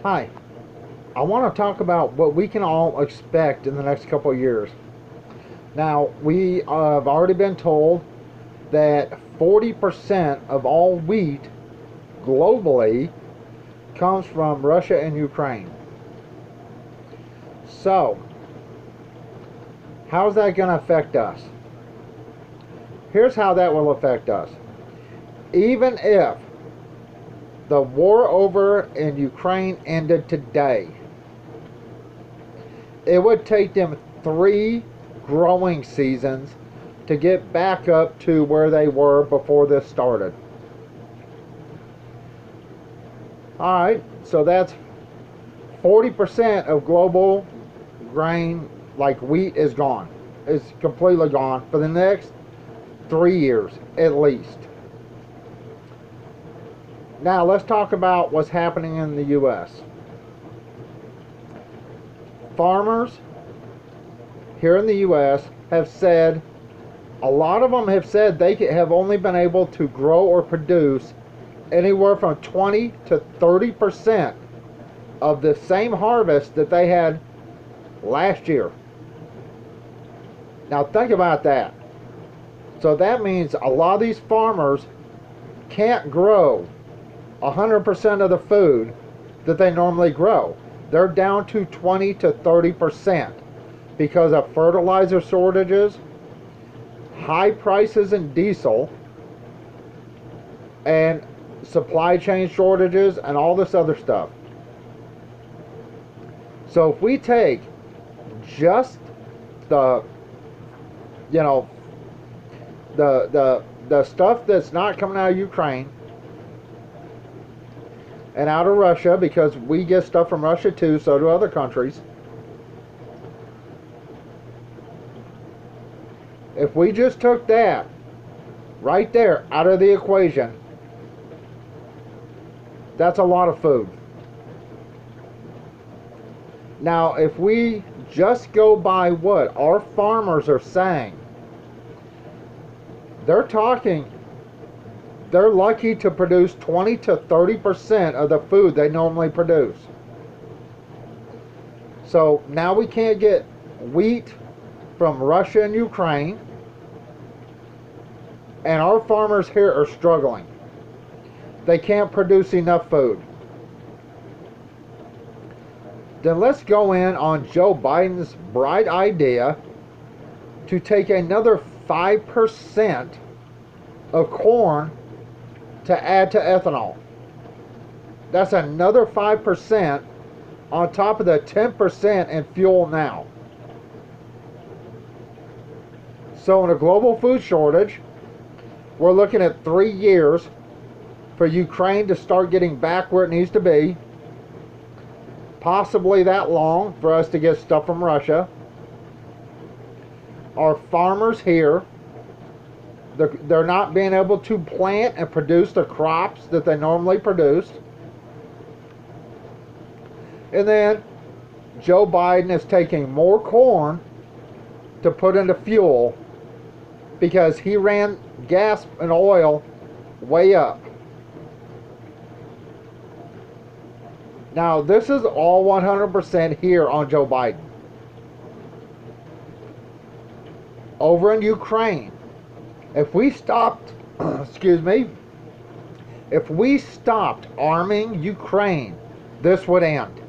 Hi, I want to talk about what we can all expect in the next couple of years. Now, we have already been told that 40% of all wheat globally comes from Russia and Ukraine. So, how's that going to affect us? Here's how that will affect us. Even if the war over in Ukraine ended today, it would take them 3 growing seasons to get back up to where they were before this started. Alright, so that's 40% of global grain, like wheat, is gone. It's completely gone for the next 3 years at least. Now let's talk about what's happening in the U.S. Farmers here in the U.S. have said, a lot of them have said they have only been able to grow or produce anywhere from 20 to 30% of the same harvest that they had last year. Now think about that. So that means a lot of these farmers can't grow 100% of the food that they normally grow. They're down to 20 to 30% because of fertilizer shortages, high prices in diesel, and supply chain shortages and all this other stuff. So if we take just the the stuff that's not coming out of Ukraine and out of Russia, because we get stuff from Russia too, so do other countries. If we just took that right there out of the equation, that's a lot of food. Now, if we just go by what our farmers are saying, they're lucky to produce 20 to 30% of the food they normally produce. So now we can't get wheat from Russia and Ukraine, and our farmers here are struggling. They can't produce enough food. Then let's go in on Joe Biden's bright idea to take another 5% of corn to add to ethanol. That's another 5% on top of the 10% in fuel now. So in a global food shortage, we're looking at 3 years for Ukraine to start getting back where it needs to be. Possibly that long for us to get stuff from Russia. Our farmers here, they're not being able to plant and produce the crops that they normally produce. And then Joe Biden is taking more corn to put into fuel because he ran gas and oil way up. Now, this is all 100% here on Joe Biden. Over in Ukraine, if we stopped, if we stopped arming Ukraine, this would end.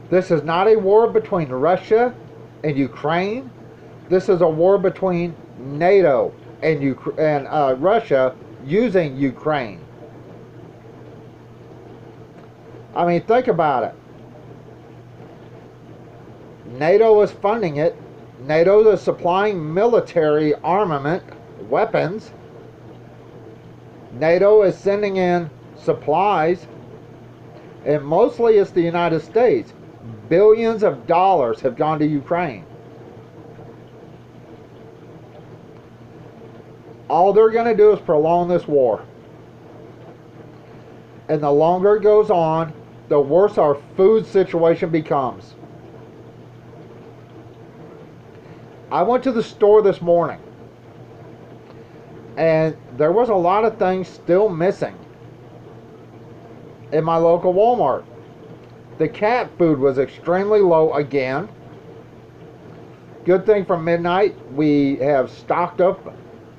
This is not a war between Russia and Ukraine. This is a war between NATO and Russia using Ukraine. I mean, think about it. NATO is funding it. NATO is supplying military armament, weapons. NATO is sending in supplies. And mostly it's the United States. Billions of dollars have gone to Ukraine. All they're going to do is prolong this war. And the longer it goes on, the worse our food situation becomes. I went to the store this morning, and there was a lot of things still missing in my local Walmart. The cat food was extremely low again. Good thing from midnight, we have stocked up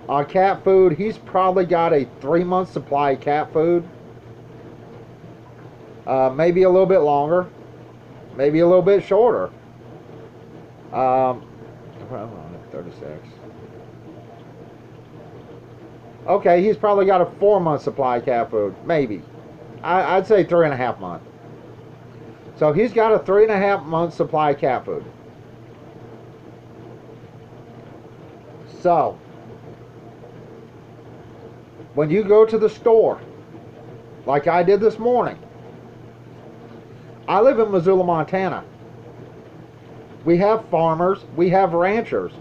on cat food. He's probably got a 3-month supply of cat food. Maybe a little bit longer. Maybe a little bit shorter. 36. Okay, he's probably got a 4-month supply of cat food. Maybe. I'd say 3.5 months. So he's got a 3.5 month supply of cat food. So, when you go to the store, like I did this morning, I live in Missoula, Montana. We have farmers, we have ranchers.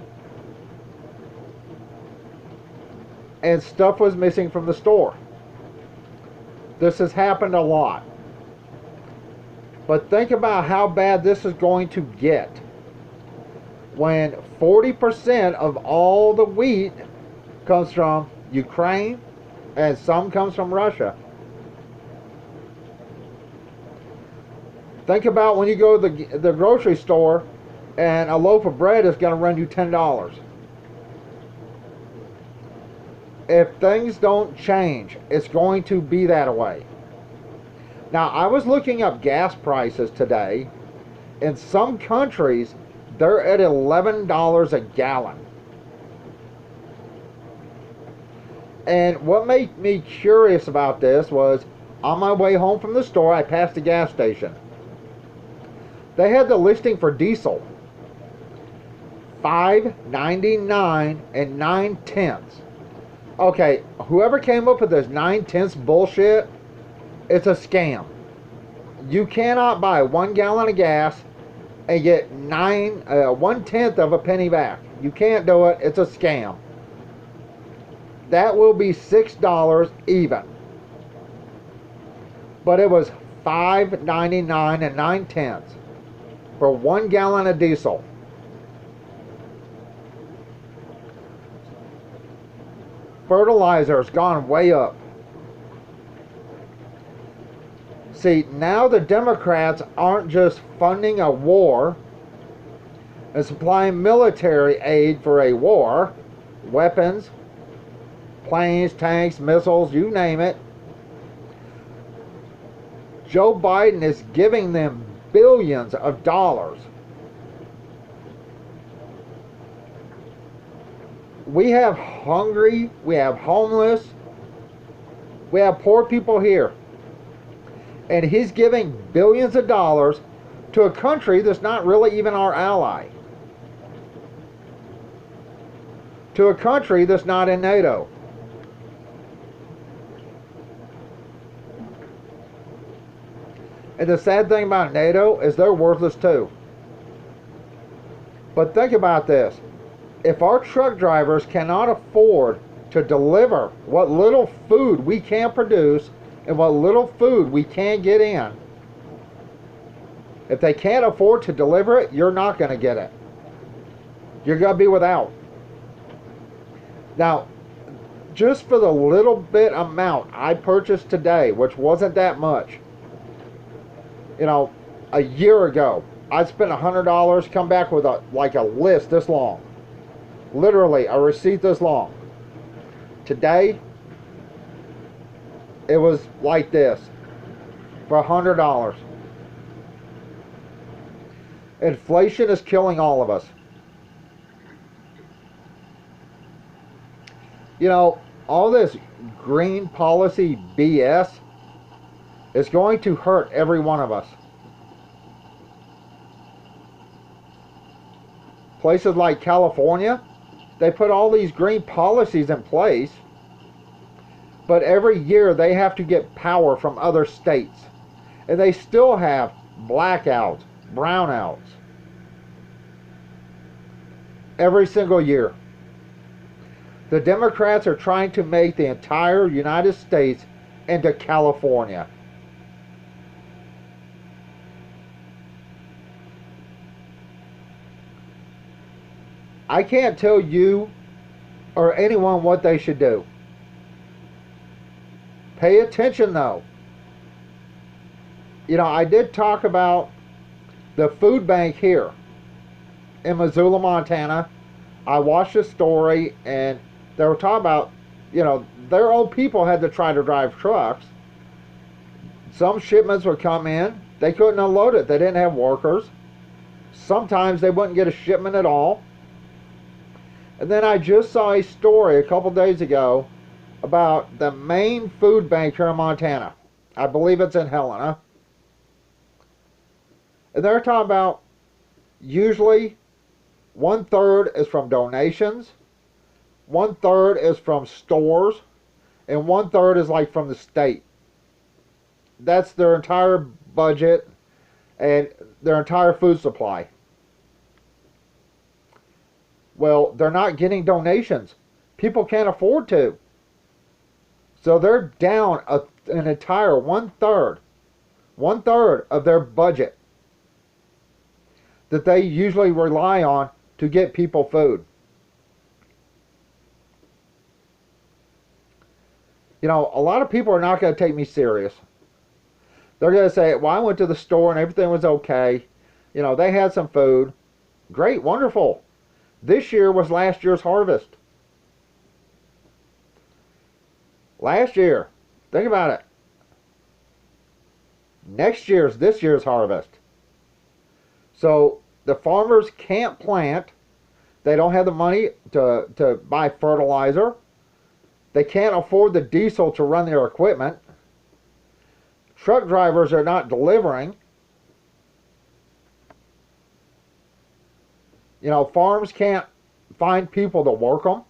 And stuff was missing from the store. This has happened a lot. But think about how bad this is going to get when 40% of all the wheat comes from Ukraine and some comes from Russia. Think about when you go to the grocery store and a loaf of bread is going to run you $10. If things don't change, it's going to be that way. Now, I was looking up gas prices today. In some countries, they're at $11 a gallon. And what made me curious about this was, on my way home from the store, I passed a gas station. They had the listing for diesel, $5.99 and 9/10. Okay, whoever came up with this 9/10 bullshit, it's a scam. You cannot buy 1 gallon of gas and get 1/10 of a penny back. You can't do it. It's a scam. That will be $6 even. But it was $5.99 and 9/10 for 1 gallon of diesel. Fertilizer has gone way up. See, now the Democrats aren't just funding a war and supplying military aid for a war, weapons, planes, tanks, missiles, you name it. Joe Biden is giving them billions of dollars. We have hungry, we have homeless, we have poor people here. And he's giving billions of dollars to a country that's not really even our ally. To a country that's not in NATO. And the sad thing about NATO is they're worthless too. But think about this. If our truck drivers cannot afford to deliver what little food we can produce and what little food we can get in, if they can't afford to deliver it, you're not going to get it. You're going to be without. Now, just for the little bit amount I purchased today, which wasn't that much, you know, a year ago, I spent $100, come back with a list this long. Literally, a receipt this long. Today, it was like this for $100. Inflation is killing all of us. You know, all this green policy BS is going to hurt every one of us. Places like California, they put all these green policies in place, but every year they have to get power from other states. And they still have blackouts, brownouts, every single year. The Democrats are trying to make the entire United States into California. I can't tell you or anyone what they should do. Pay attention though. I did talk about the food bank here in Missoula, Montana. I watched a story, and they were talking about, their own people had to try to drive trucks. Some shipments would come in, they couldn't unload it, they didn't have workers. Sometimes they wouldn't get a shipment at all. And then I just saw a story a couple days ago about the main food bank here in Montana. I believe it's in Helena. And they're talking about usually 1/3 is from donations, 1/3 is from stores, and 1/3 is like from the state. That's their entire budget and their entire food supply. Well, they're not getting donations. People can't afford to. So they're down an entire 1/3 of their budget that they usually rely on to get people food. A lot of people are not going to take me serious. They're going to say, well, I went to the store and everything was okay. They had some food. Great, wonderful. This year was last year's harvest. Last year, think about it. Next year's this year's harvest. So the farmers can't plant. They don't have the money to buy fertilizer. They can't afford the diesel to run their equipment. Truck drivers are not delivering. Farms can't find people to work them.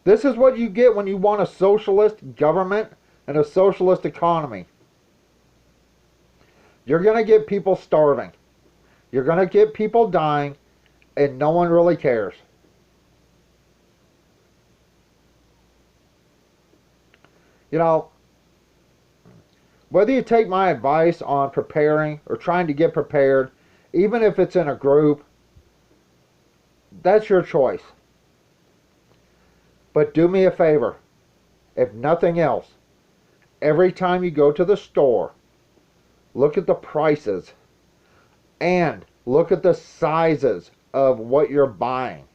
This is what you get when you want a socialist government and a socialist economy. You're going to get people starving. You're going to get people dying, and no one really cares. Whether you take my advice on preparing or trying to get prepared, even if it's in a group, that's your choice. But do me a favor, if nothing else, every time you go to the store, look at the prices and look at the sizes of what you're buying.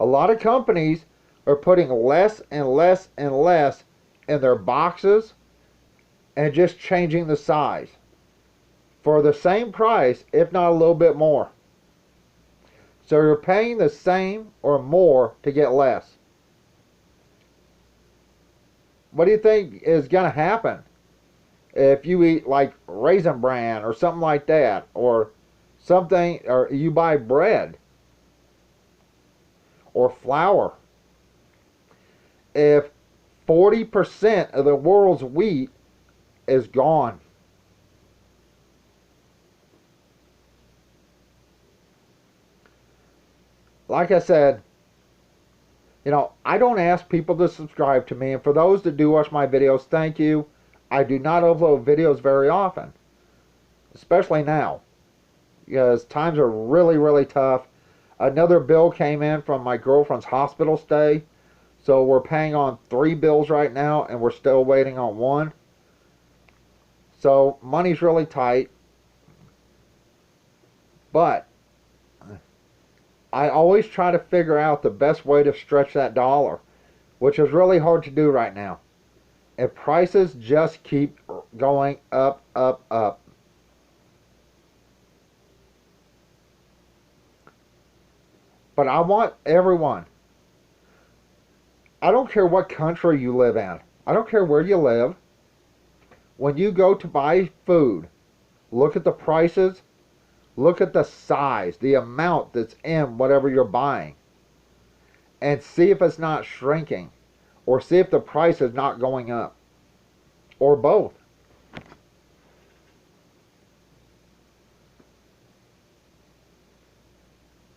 A lot of companies are putting less and less and less in their boxes and just changing the size for the same price, if not a little bit more. So you're paying the same or more to get less. What do you think is going to happen if you eat like Raisin Bran or something like that, or something, or you buy bread or flour? If 40% of the world's wheat is gone, like I said, I don't ask people to subscribe to me, and for those that do watch my videos, thank you. I do not upload videos very often, especially now, because times are really, really tough. Another bill came in from my girlfriend's hospital stay, so we're paying on 3 bills right now, and we're still waiting on 1. So money's really tight, but I always try to figure out the best way to stretch that dollar, which is really hard to do right now. If prices just keep going up, up, up. But I want everyone, I don't care what country you live in, I don't care where you live, when you go to buy food, look at the prices, look at the size, the amount that's in whatever you're buying, and see if it's not shrinking, or see if the price is not going up, or both.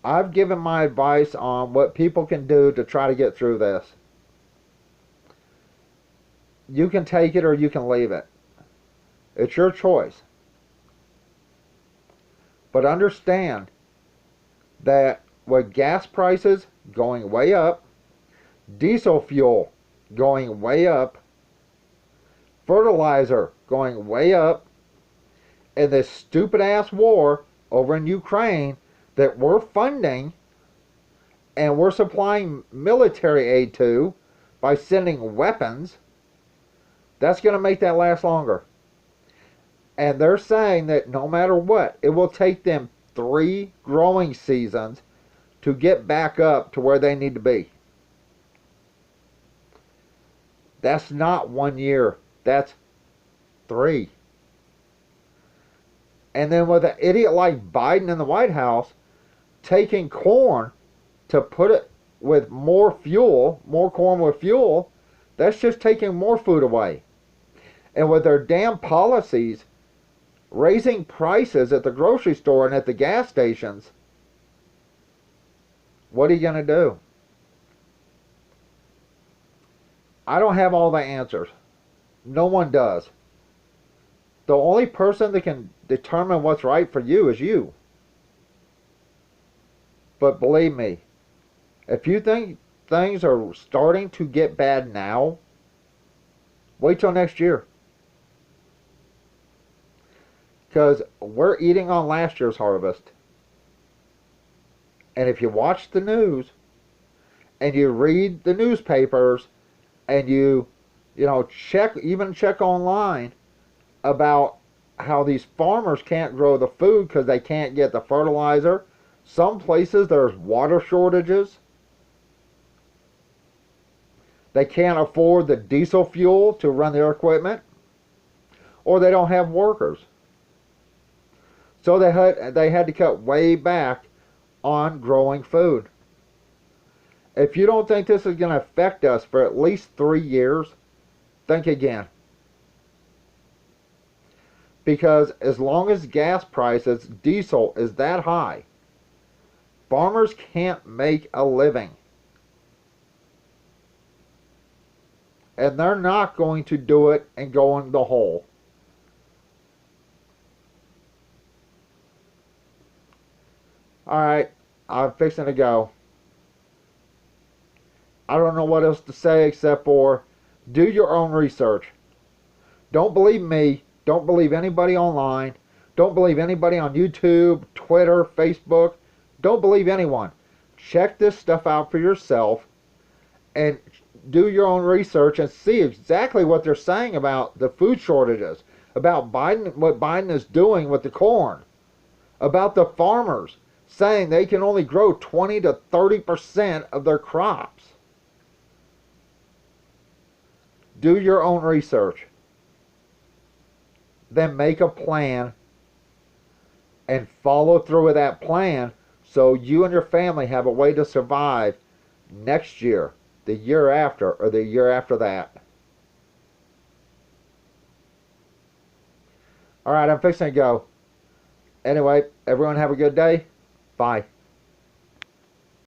I've given my advice on what people can do to try to get through this. You can take it or you can leave it. It's your choice. But understand that with gas prices going way up, diesel fuel going way up, fertilizer going way up, and this stupid ass war over in Ukraine that we're funding and we're supplying military aid to by sending weapons, that's going to make that last longer. And they're saying that no matter what, it will take them 3 growing seasons to get back up to where they need to be. That's not 1 year. That's 3. And then with an idiot like Biden in the White House taking corn to put it with more fuel, more corn with fuel, that's just taking more food away. And with their damn policies, raising prices at the grocery store and at the gas stations, what are you going to do? I don't have all the answers. No one does. The only person that can determine what's right for you is you. But believe me, if you think things are starting to get bad now, wait till next year. Because we're eating on last year's harvest. And if you watch the news and you read the newspapers and you check online about how these farmers can't grow the food because they can't get the fertilizer. Some places there's water shortages. They can't afford the diesel fuel to run their equipment, or they don't have workers. So they had to cut way back on growing food. If you don't think this is going to affect us for at least 3 years, think again. Because as long as gas prices, diesel is that high, farmers can't make a living. And they're not going to do it and go in the hole. Alright, I'm fixing to go. I don't know what else to say except for do your own research. Don't believe me. Don't believe anybody online. Don't believe anybody on YouTube, Twitter, Facebook. Don't believe anyone. Check this stuff out for yourself and do your own research and see exactly what they're saying about the food shortages, about Biden, what Biden is doing with the corn, about the farmers saying they can only grow 20 to 30% of their crops. Do your own research. Then make a plan and follow through with that plan so you and your family have a way to survive next year, the year after, or the year after that. Alright, I'm fixing to go. Anyway, everyone have a good day. Bye.